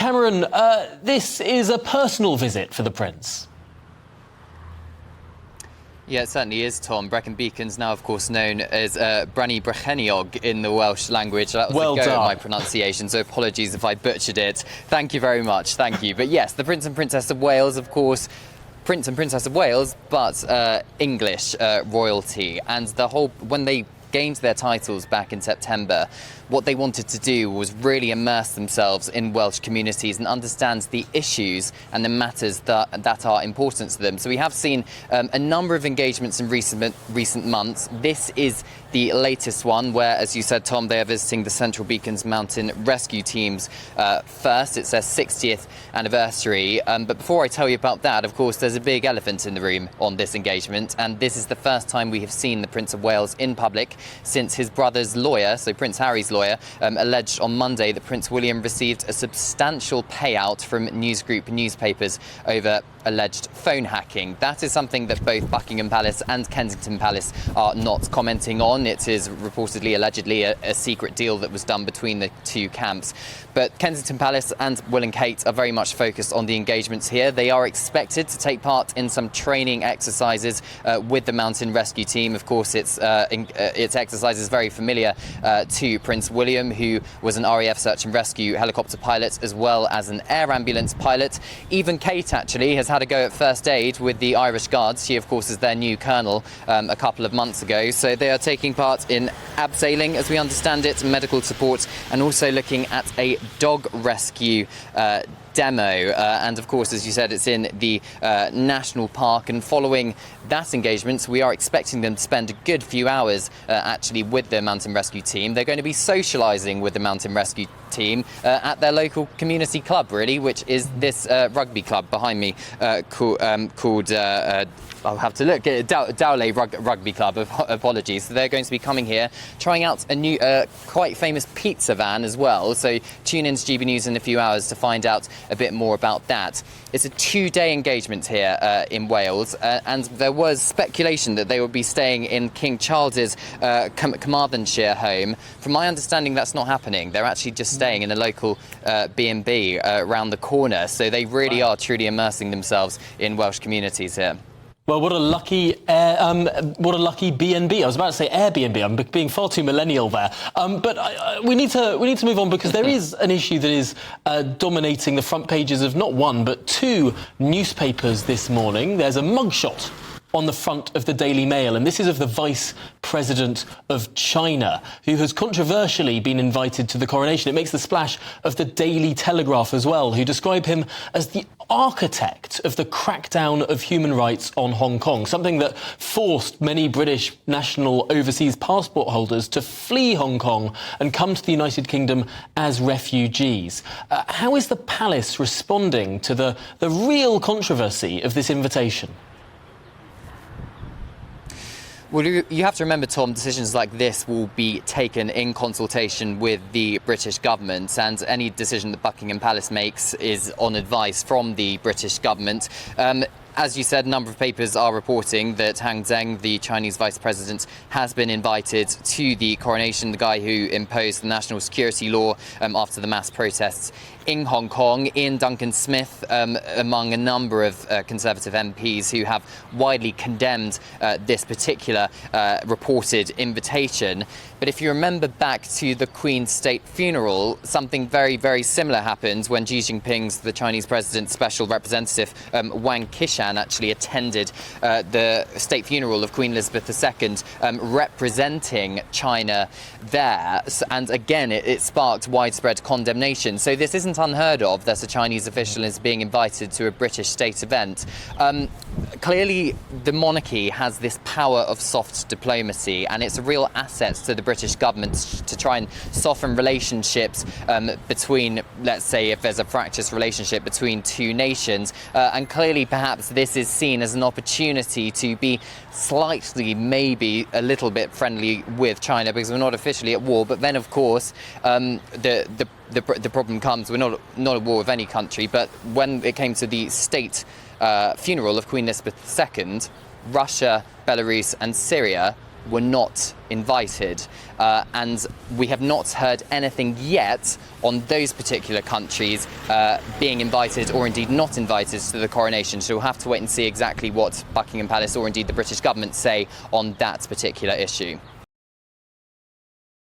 Cameron, this is a personal visit for the Prince. Yeah, it certainly is, Tom. Brecon Beacon's now, of course, known as Brani Brecheniog in the Welsh language. That was well a go done. at my pronunciation, so apologies if I butchered it. Thank you very much. Thank you. But yes, the Prince and Princess of Wales, of course, Prince and Princess of Wales, but English royalty. And when they gained their titles back in September, what they wanted to do was really immerse themselves in Welsh communities and understand the issues and the matters that are important to them. So we have seen a number of engagements in recent months. This is the latest one where, as you said, Tom, they are visiting the Central Beacons Mountain Rescue Teams first. It's their 60th anniversary. But before I tell you about that, of course, there's a big elephant in the room on this engagement. And this is the first time we have seen the Prince of Wales in public since his brother's lawyer, so Prince Harry's lawyer, alleged on Monday that Prince William received a substantial payout from News Group newspapers over alleged phone hacking. That is something that both Buckingham Palace and Kensington Palace are not commenting on. It is reportedly, allegedly, a secret deal that was done between the two camps. But Kensington Palace and Will and Kate are very much focused on the engagements here. They are expected to take part in some training exercises with the Mountain Rescue Team. Of course, its exercise is very familiar to Prince William, who was an RAF search and rescue helicopter pilot as well as an air ambulance pilot. Even Kate, actually, has had a go at first aid with the Irish Guards. She, of course, is their new colonel a couple of months ago. So they are taking part in abseiling, as we understand it, medical support, and also looking at a dog rescue demo. And of course, as you said, it's in the national park. And following that engagement, we are expecting them to spend a good few hours actually with the Mountain Rescue Team. They're going to be socialising with the Mountain Rescue Team at their local community club, really, which is this rugby club behind me called I'll have to look at Dowley Rugby Club. Apologies. So they're going to be coming here, trying out a new, quite famous pizza van as well. So tune in to GB News in a few hours to find out a bit more about that. It's a 2-day engagement here in Wales, and there was speculation that they would be staying in King Charles's Carmarthenshire home. From my understanding, that's not happening. They're actually just staying in a local B&B around the corner. So they really are truly immersing themselves in Welsh communities here. Well, what a lucky B&B. I was about to say Airbnb. I'm being far too millennial there. But we need to move on, because there is an issue that is dominating the front pages of not one but 2 newspapers this morning. There's a mugshot on the front of the Daily Mail, and this is of the Vice President of China, who has controversially been invited to the coronation. It makes the splash of the Daily Telegraph as well, who describe him as the architect of the crackdown of human rights on Hong Kong, something that forced many British national overseas passport holders to flee Hong Kong and come to the United Kingdom as refugees. How is the palace responding to the real controversy of this invitation? Well, you have to remember, Tom, decisions like this will be taken in consultation with the British government, and any decision that Buckingham Palace makes is on advice from the British government. As you said, a number of papers are reporting that Hang Zheng, the Chinese vice president, has been invited to the coronation, the guy who imposed the national security law after the mass protests in Hong Kong. Ian Duncan Smith, among a number of Conservative MPs who have widely condemned this particular reported invitation. But if you remember back to the Queen's state funeral, something very, very similar happened when Xi Jinping's, the Chinese president's special representative, Wang Qishan, actually attended the state funeral of Queen Elizabeth II, representing China there. And again, it sparked widespread condemnation. So this isn't unheard of, that a Chinese official is being invited to a British state event. Clearly, the monarchy has this power of soft diplomacy, and it's a real asset to the British government to try and soften relationships between, let's say, if there's a fractious relationship between 2 nations. And clearly, perhaps this is seen as an opportunity to be slightly, maybe a little bit friendly with China, because we're not officially at war. But then, of course, the problem comes, we're not at war with any country, but when it came to the state funeral of Queen Elizabeth II, Russia, Belarus and Syria were not invited. And we have not heard anything yet on those particular countries being invited or indeed not invited to the coronation. So we'll have to wait and see exactly what Buckingham Palace or indeed the British government say on that particular issue.